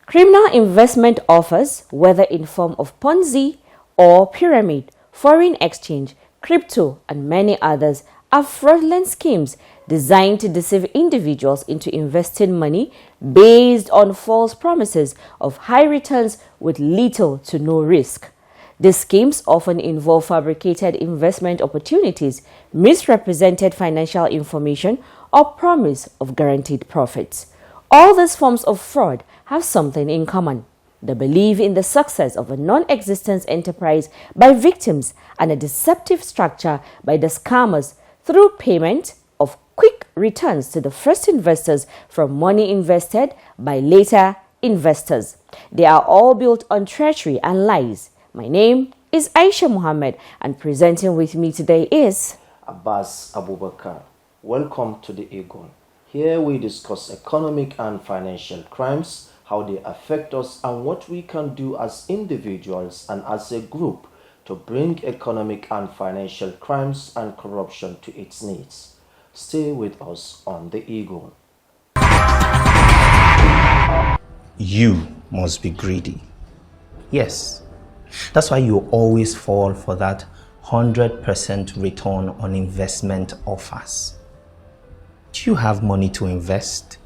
Criminal investment offers, whether in form of Ponzi or pyramid, foreign exchange, crypto, and many others, are fraudulent schemes designed to deceive individuals into investing money based on false promises of high returns with little to no risk. These schemes often involve fabricated investment opportunities, misrepresented financial information, or promise of guaranteed profits. All these forms of fraud have something in common: the belief in the success of a non-existent enterprise by victims and a deceptive structure by the scammers through payment of quick returns to the first investors from money invested by later investors. They are all built on treachery and lies. My name is Aisha Muhammad, and presenting with me today is Abbas Abubakar. Welcome to the Eagle. Here we discuss economic and financial crimes, how they affect us, and what we can do as individuals and as a group to bring economic and financial crimes and corruption to its knees. Stay with us on the Eagle. You must be greedy. Yes, that's why you always fall for that 100% return on investment offers. Do you have money to invest?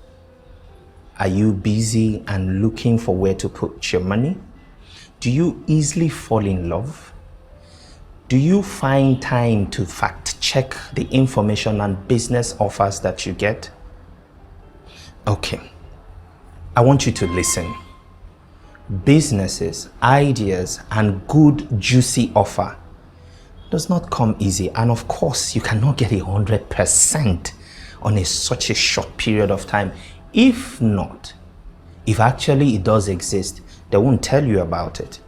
Are you busy and looking for where to put your money? Do you easily fall in love? Do you find time to fact check the information and business offers that you get? Okay, I want you to listen. Businesses, ideas, and good juicy offer does not come easy, and of course you cannot get 100% on such a short period of time. If actually it does exist, they won't tell you about it.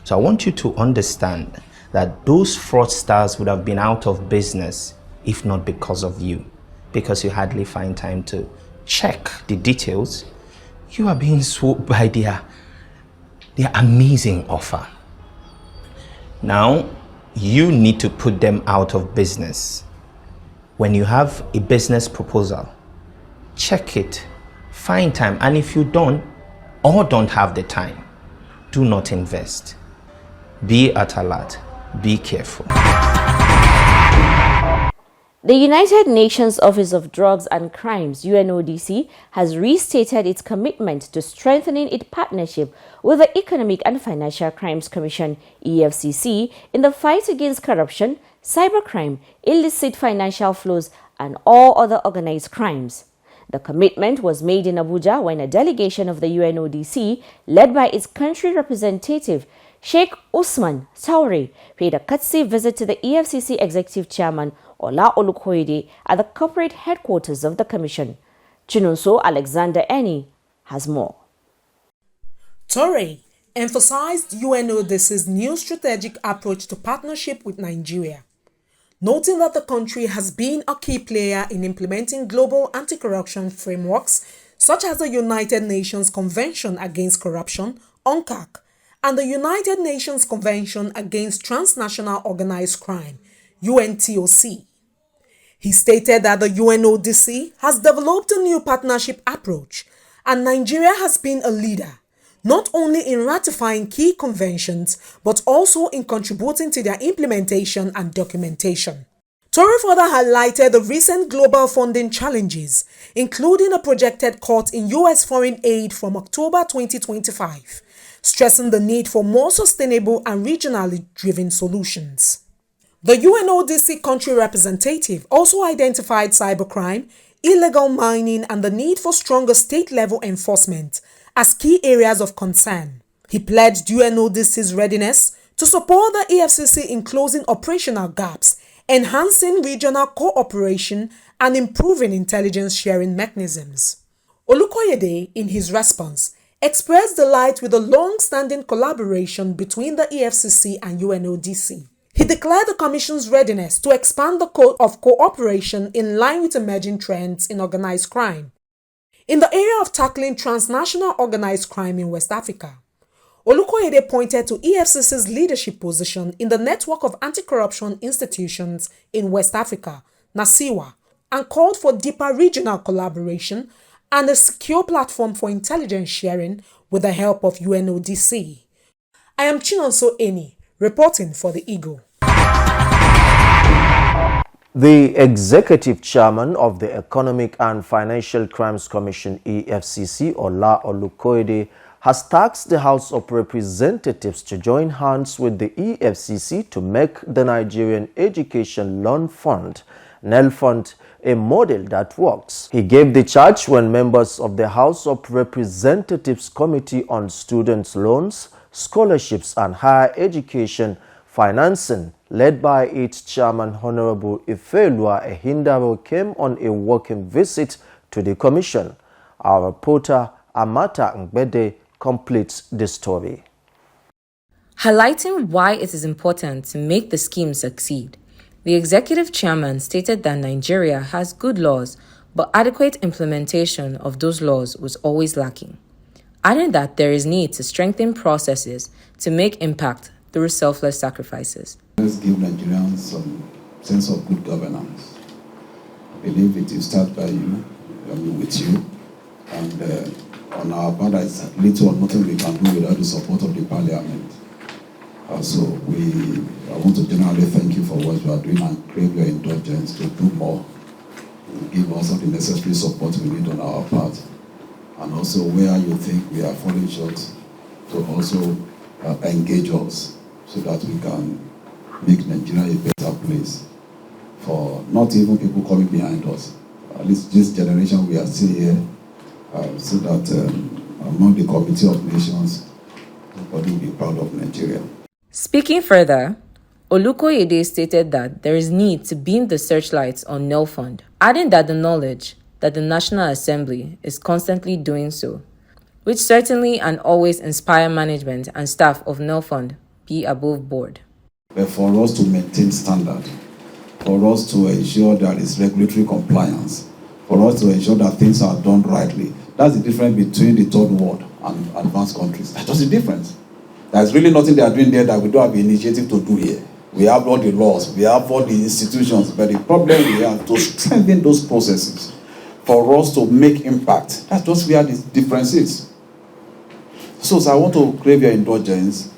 So I want you to understand that those fraudsters would have been out of business if not because of you, because you hardly find time to check the details. You are being swooped by their amazing offer. Now you need to put them out of business. When you have a business proposal, check it, find time, and if you don't have the time, do not invest. Be at alert, be careful. The United Nations Office of Drugs and Crimes, UNODC, has restated its commitment to strengthening its partnership with the Economic and Financial Crimes Commission, EFCC, in the fight against corruption, cybercrime, illicit financial flows, and all other organized crimes. The commitment was made in Abuja when a delegation of the UNODC, led by its country representative, Sheikh Usman Taure, paid a courtesy visit to the EFCC Executive Chairman, Ola Olukoyede, at the corporate headquarters of the Commission. Chinonso Alexander Eni has more. Taure emphasized UNODC's new strategic approach to partnership with Nigeria, noting that the country has been a key player in implementing global anti-corruption frameworks such as the United Nations Convention Against Corruption, UNCAC, and the United Nations Convention Against Transnational Organized Crime, UNTOC. He stated that the UNODC has developed a new partnership approach, and Nigeria has been a leader, not only in ratifying key conventions, but also in contributing to their implementation and documentation. Taure further highlighted the recent global funding challenges, including a projected cut in U.S. foreign aid from October 2025, stressing the need for more sustainable and regionally driven solutions. The UNODC country representative also identified cybercrime, illegal mining, and the need for stronger state-level enforcement as key areas of concern. He pledged UNODC's readiness to support the EFCC in closing operational gaps, enhancing regional cooperation, and improving intelligence sharing mechanisms. Olukoyede, in his response, expressed delight with the long-standing collaboration between the EFCC and UNODC. He declared the Commission's readiness to expand the scope of cooperation in line with emerging trends in organized crime. In the area of tackling transnational organized crime in West Africa, Olukoyede pointed to EFCC's leadership position in the network of anti-corruption institutions in West Africa, NACIWA, and called for deeper regional collaboration and a secure platform for intelligence sharing with the help of UNODC. I am Chinonso Eni, reporting for the Eagle. The executive chairman of the Economic and Financial Crimes Commission EFCC, Ola Olukoyede, has tasked the House of Representatives to join hands with the EFCC to make the Nigerian Education Loan Fund, NEL Fund, a model that works. He gave the charge when members of the House of Representatives Committee on Students' Loans, Scholarships and Higher Education Financing, led by its chairman Honorable Ifelua Ehindaro, came on a working visit to the commission. Our reporter Amata Ngbede completes the story. Highlighting why it is important to make the scheme succeed, the executive chairman stated that Nigeria has good laws, but adequate implementation of those laws was always lacking, adding that there is need to strengthen processes to make impact through selfless sacrifices. Let's give Nigerians some sense of good governance. I believe it will start by you, with you, and on our part, there's little or nothing we can do without the support of the parliament. So I want to generally thank you for what you are doing and crave your indulgence to do more, to give us all the necessary support we need on our part, and also where you think we are falling short, to also engage us so that we can make Nigeria a better place for not even people coming behind us. At least this generation, we are still here, so that among the Committee of Nations, everybody will be proud of Nigeria. Speaking further, Olukoyede stated that there is need to beam the searchlights on NEL Fund, adding that the knowledge that the National Assembly is constantly doing so, which certainly and always inspire management and staff of NEL Fund be above board. But for us to maintain standard, for us to ensure there is regulatory compliance, for us to ensure that things are done rightly, that's the difference between the third world and advanced countries. That's just the difference. There's really nothing they are doing there that we don't have the initiative to do here. We have all the laws, we have all the institutions, but the problem we have to strengthen those processes for us to make impact. That's just where the difference is. So I want to crave your indulgence.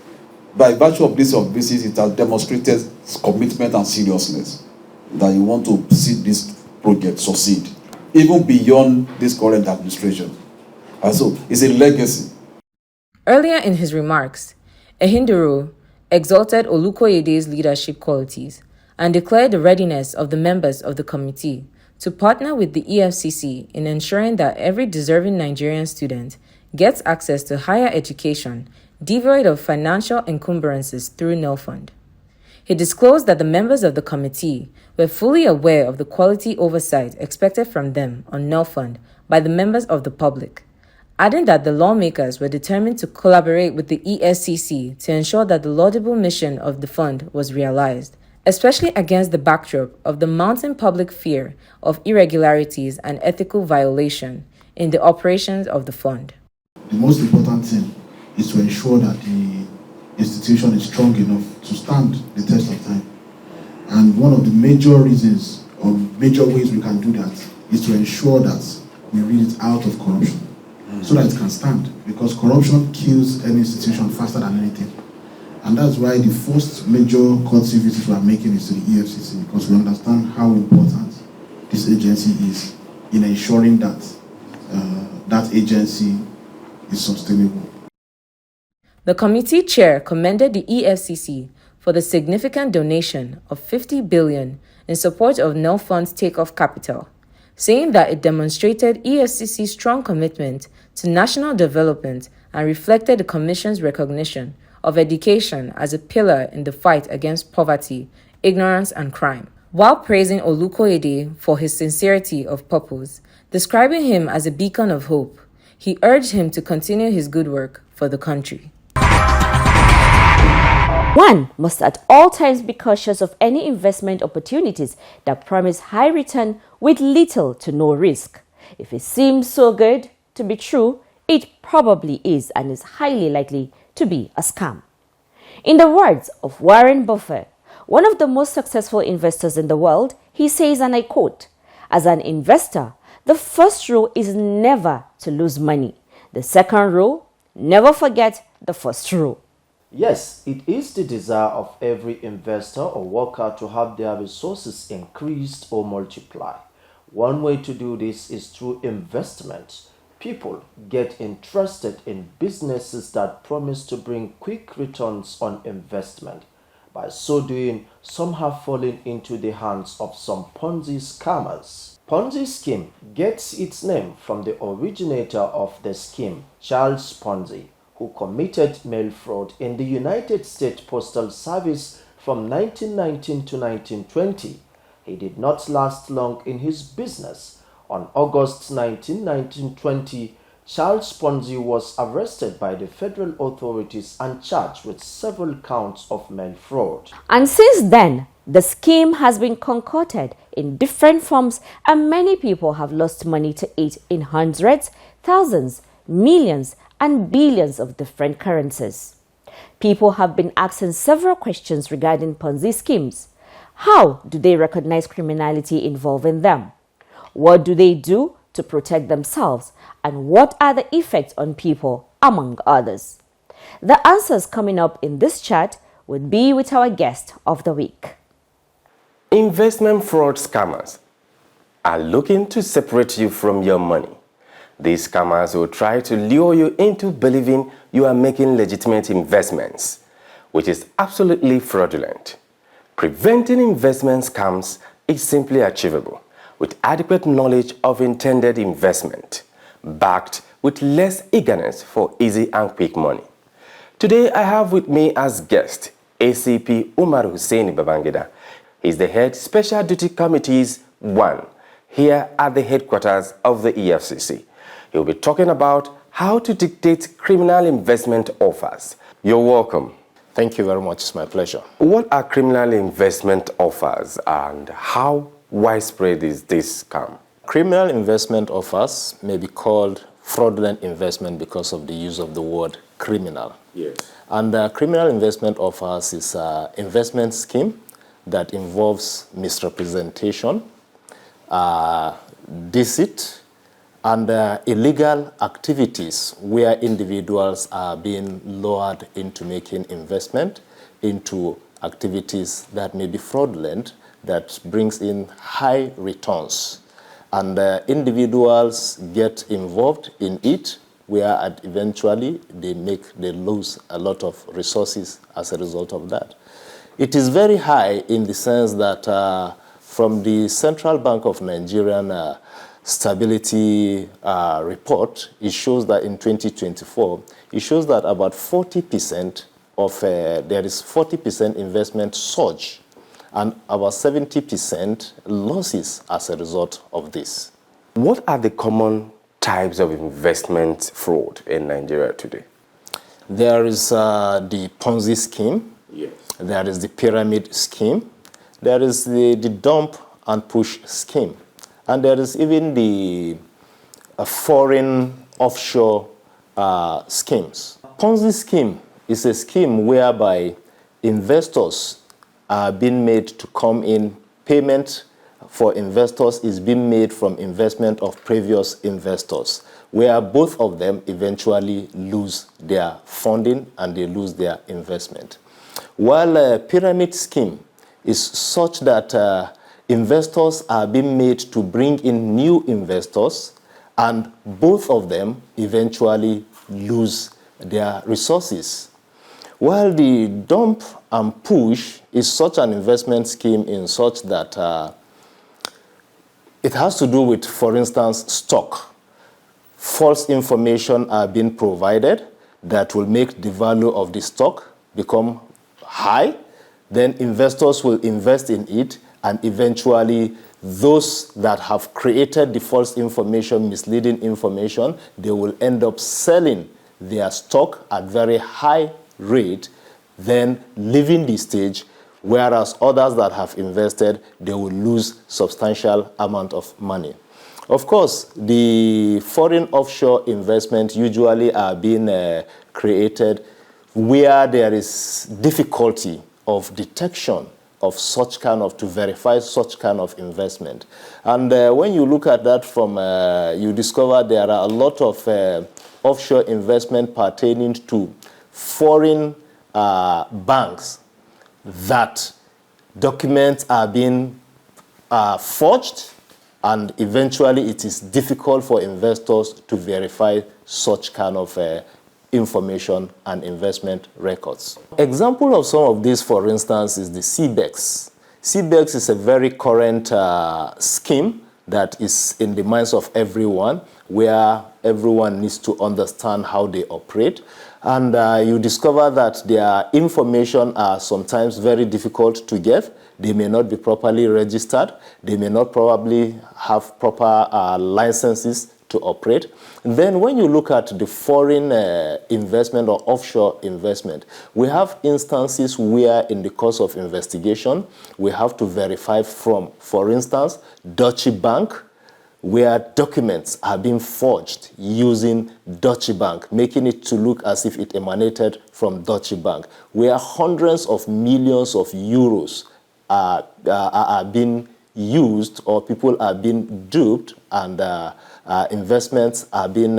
By virtue of this visit, it has demonstrated commitment and seriousness that you want to see this project succeed, even beyond this current administration. And so it's a legacy. Earlier in his remarks, Ehindaro exalted Olukoyede's leadership qualities and declared the readiness of the members of the committee to partner with the EFCC in ensuring that every deserving Nigerian student gets access to higher education devoid of financial encumbrances through NEL Fund. He disclosed that the members of the committee were fully aware of the quality oversight expected from them on NEL Fund by the members of the public, adding that the lawmakers were determined to collaborate with the EFCC to ensure that the laudable mission of the fund was realized, especially against the backdrop of the mounting public fear of irregularities and ethical violation in the operations of the fund. The most important thing is to ensure that the institution is strong enough to stand the test of time. And one of the major reasons or major ways we can do that is to ensure that we rid it out of corruption so that it can stand, because corruption kills any institution faster than anything. And that's why the first major courtesy visit we are making is to the EFCC, because we understand how important this agency is in ensuring that that agency is sustainable. The committee chair commended the EFCC for the significant donation of 50 billion in support of NEL Fund's takeoff capital, saying that it demonstrated EFCC's strong commitment to national development and reflected the Commission's recognition of education as a pillar in the fight against poverty, ignorance, and crime. While praising Olukoyede for his sincerity of purpose, describing him as a beacon of hope, he urged him to continue his good work for the country. One must at all times be cautious of any investment opportunities that promise high return with little to no risk. If it seems so good to be true, it probably is and is highly likely to be a scam. In the words of Warren Buffett, one of the most successful investors in the world, he says, and I quote, "As an investor, the first rule is never to lose money. The second rule, never forget the first rule." Yes, it is the desire of every investor or worker to have their resources increased or multiply. One way to do this is through investment. People get interested in businesses that promise to bring quick returns on investment. By so doing, some have fallen into the hands of some Ponzi scammers. Ponzi scheme gets its name from the originator of the scheme, Charles Ponzi, who committed mail fraud in the United States Postal Service from 1919 to 1920. He did not last long in his business. On August 19, 1920, Charles Ponzi was arrested by the federal authorities and charged with several counts of mail fraud. And since then, the scheme has been concocted in different forms, and many people have lost money to it in hundreds, thousands, millions, and billions of different currencies. People have been asking several questions regarding Ponzi schemes. How do they recognize criminality involving them? What do they do to protect themselves? And what are the effects on people, among others? The answers coming up in this chat would be with our guest of the week. Investment fraud scammers are looking to separate you from your money. These scammers will try to lure you into believing you are making legitimate investments, which is absolutely fraudulent. Preventing investment scams is simply achievable with adequate knowledge of intended investment, backed with less eagerness for easy and quick money. Today, I have with me as guest ACP Umar Hussein Babangida. He's the head Special Duty Committees 1 here at the headquarters of the EFCC. He'll be talking about how to dictate criminal investment offers. You're welcome. Thank you very much. It's my pleasure. What are criminal investment offers and how widespread is this scam? Criminal investment offers may be called fraudulent investment because of the use of the word criminal. Yes. And criminal investment offers is an investment scheme that involves misrepresentation, deceit, and illegal activities where individuals are being lured into making investment into activities that may be fraudulent, that brings in high returns. And individuals get involved in it where eventually they lose a lot of resources as a result of that. It is very high in the sense that from the Central Bank of Nigerian Stability report, it shows that in 2024, it shows that about 40% of, there is 40% investment surge and about 70% losses as a result of this. What are the common types of investment fraud in Nigeria today? There is the Ponzi scheme. Yes. There is the pyramid scheme. There is the dump and push scheme. And there is even the foreign offshore schemes. Ponzi scheme is a scheme whereby investors are being made to come in. Payment for investors is being made from investment of previous investors, where both of them eventually lose their funding and they lose their investment. While a pyramid scheme is such that investors are being made to bring in new investors, and both of them eventually lose their resources. While the dump and push is such an investment scheme in such that it has to do with, for instance, stock. False information are being provided that will make the value of the stock become high. Then investors will invest in it, and eventually those that have created the false information, misleading information, they will end up selling their stock at very high rate, then leaving the stage, whereas others that have invested, they will lose substantial amount of money. Of course, the foreign offshore investment usually are being created where there is difficulty of detection of such kind of, to verify such kind of investment. And when you look at that from, you discover there are a lot of offshore investment pertaining to foreign banks that documents are being forged, and eventually it is difficult for investors to verify such kind of information and investment records. Example of some of these, for instance, is the CBEX. CBEX is a very current scheme that is in the minds of everyone, where everyone needs to understand how they operate. And you discover that their information are sometimes very difficult to get. They may not be properly registered. They may not probably have proper licenses to operate. And then when you look at the foreign investment or offshore investment, we have instances where in the course of investigation, we have to verify from, for instance, Deutsche Bank, where documents are being forged using Deutsche Bank, making it to look as if it emanated from Deutsche Bank, where hundreds of millions of euros are being used, or people are being duped, and investments are being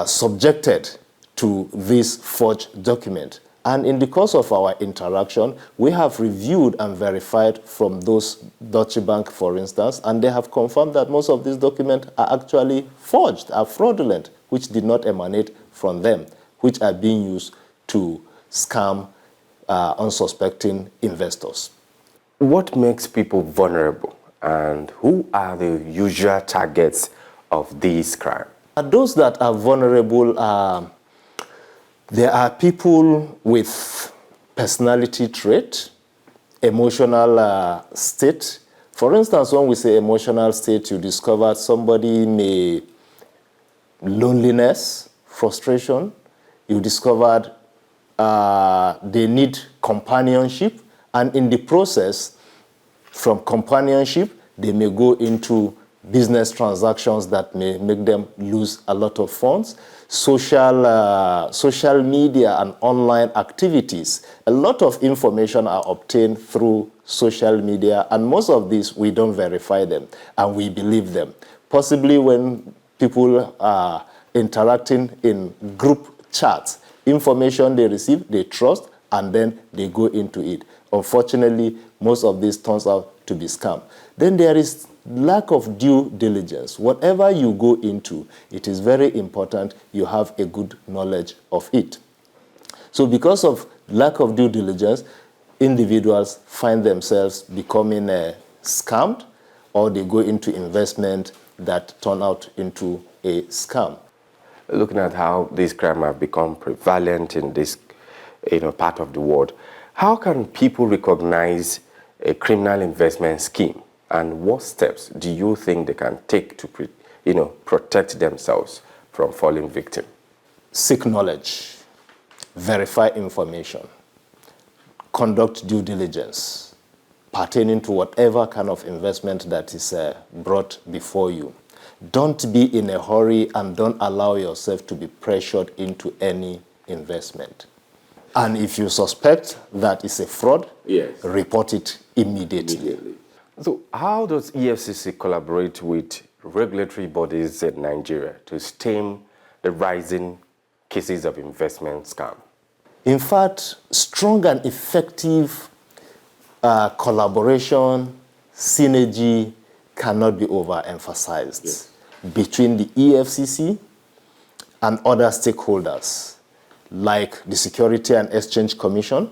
subjected to this forged document. And in the course of our interaction, we have reviewed and verified from those Deutsche Bank, for instance, and they have confirmed that most of these documents are actually forged, are fraudulent, which did not emanate from them, which are being used to scam unsuspecting investors. What makes people vulnerable, and who are the usual targets of these crimes? Those that are vulnerable there are people with personality trait, emotional state. For instance, when we say emotional state, you discover somebody may loneliness, frustration. You discovered they need companionship, and in the process, from companionship, they may go into business transactions that may make them lose a lot of funds. Social media and online activities. A lot of information are obtained through social media, and most of these, we don't verify them, and we believe them. Possibly when people are interacting in group chats, information they receive, they trust, and then they go into it. Unfortunately, most of this turns out to be scam. Then there is lack of due diligence. Whatever you go into, it is very important you have a good knowledge of it. So because of lack of due diligence, individuals find themselves becoming scammed, or they go into investment that turn out into a scam. Looking at how these crimes have become prevalent in this part of the world, how can people recognize a criminal investment scheme? And what steps do you think they can take to protect themselves from falling victim? Seek knowledge, verify information, conduct due diligence pertaining to whatever kind of investment that is brought before you. Don't be in a hurry, and don't allow yourself to be pressured into any investment. And if you suspect that it's a fraud, yes, report it immediately. So how does EFCC collaborate with regulatory bodies in Nigeria to stem the rising cases of investment scam? In fact, strong and effective collaboration, synergy cannot be overemphasized, yes, between the EFCC and other stakeholders, like the Security and Exchange Commission,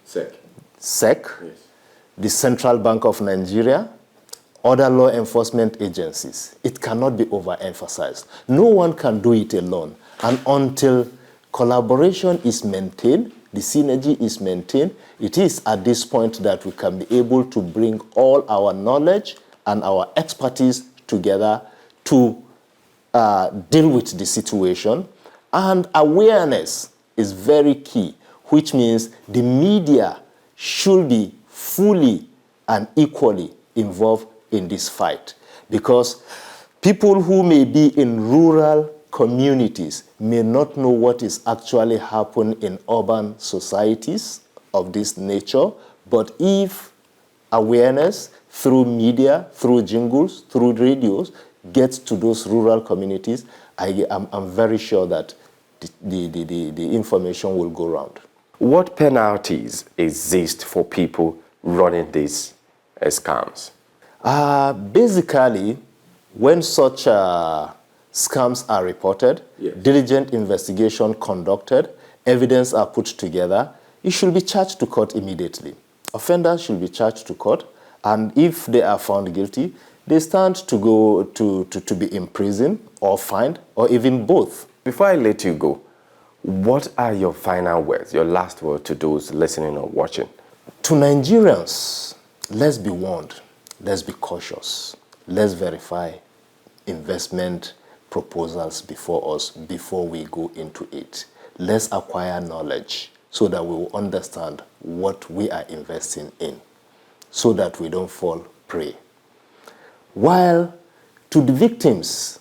SEC, yes, the Central Bank of Nigeria, other law enforcement agencies. It cannot be overemphasized. No one can do it alone. And until collaboration is maintained, the synergy is maintained, it is at this point that we can be able to bring all our knowledge and our expertise together to deal with the situation. And awareness is very key, which means the media should be fully and equally involved in this fight, because people who may be in rural communities may not know what is actually happening in urban societies of this nature, but if awareness through media, through jingles, through radios, gets to those rural communities, I'm very sure that the information will go round. What penalties exist for people running these scams? Basically, when such scams are reported, diligent investigation conducted, evidence are put together, it should be charged to court immediately. Offenders should be charged to court, and if they are found guilty, they stand to go to be imprisoned or fined or even both. Before I let you go, what are your final words, your last word to those listening or watching? To Nigerians, let's be warned, let's be cautious, let's verify investment proposals before us before we go into it. Let's acquire knowledge so that we will understand what we are investing in, so that we don't fall prey. While to the victims,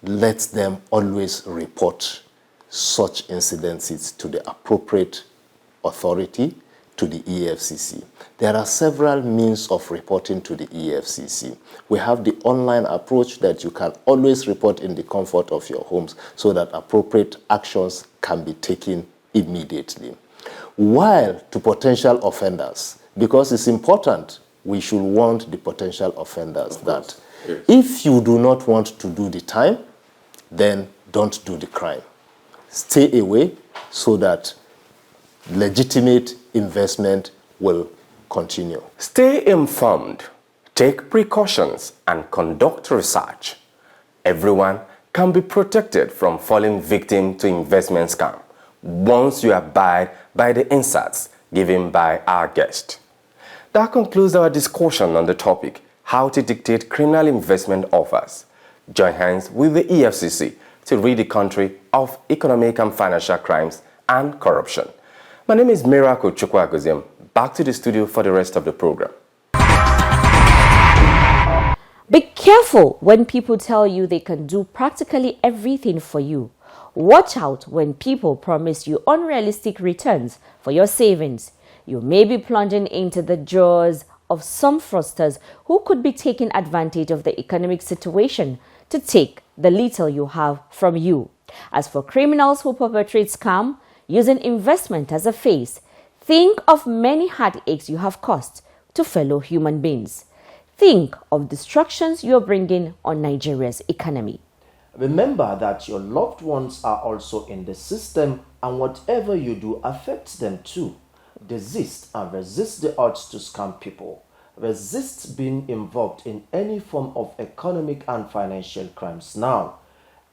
let them always report such incidences to the appropriate authority, to the EFCC. There are several means of reporting to the EFCC. We have the online approach that you can always report in the comfort of your homes so that appropriate actions can be taken immediately. While to potential offenders, because it's important, we should warn the potential offenders that if you do not want to do the time, then don't do the crime. Stay away so that legitimate investment will continue. Stay informed, take precautions, and conduct research. Everyone can be protected from falling victim to investment scam once you abide by the insights given by our guest. That concludes our discussion on the topic, how to dictate criminal investment offers. Join hands with the EFCC to rid the country of economic and financial crimes and corruption. My name is Miracle Chukwagoziem. Back to the studio for the rest of the program. Be careful when people tell you they can do practically everything for you. Watch out when people promise you unrealistic returns for your savings. You may be plunging into the jaws of some fraudsters who could be taking advantage of the economic situation to take the little you have from you. As for criminals who perpetrate scam using investment as a face, think of many heartaches you have caused to fellow human beings. Think of destructions you're bringing on Nigeria's economy. Remember that your loved ones are also in the system, and whatever you do affects them too. Desist and resist the urge to scam people. Resist being involved in any form of economic and financial crimes now.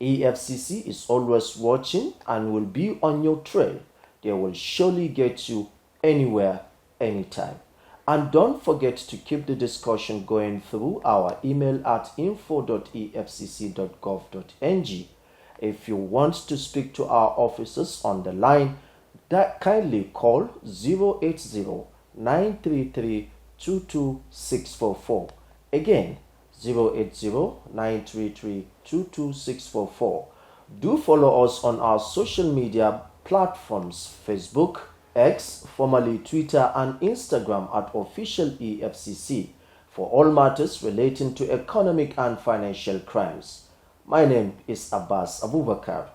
EFCC is always watching and will be on your trail. They will surely get you anywhere, anytime. And don't forget to keep the discussion going through our email at info.efcc.gov.ng. If you want to speak to our officers on the line, kindly call 080-933-22644. Again, 080-933-22644. Do follow us on our social media platforms, Facebook, X, formerly Twitter, and Instagram at official EFCC for all matters relating to economic and financial crimes. My name is Abbas Abubakar.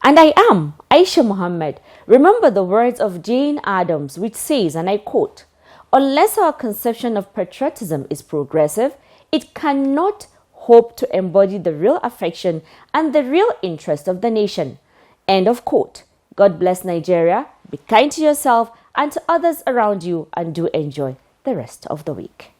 And I am Aisha Muhammad. Remember the words of Jane Addams, which says, and I quote, "Unless our conception of patriotism is progressive, it cannot hope to embody the real affection and the real interest of the nation." End of quote. God bless Nigeria. Be kind to yourself and to others around you, and do enjoy the rest of the week.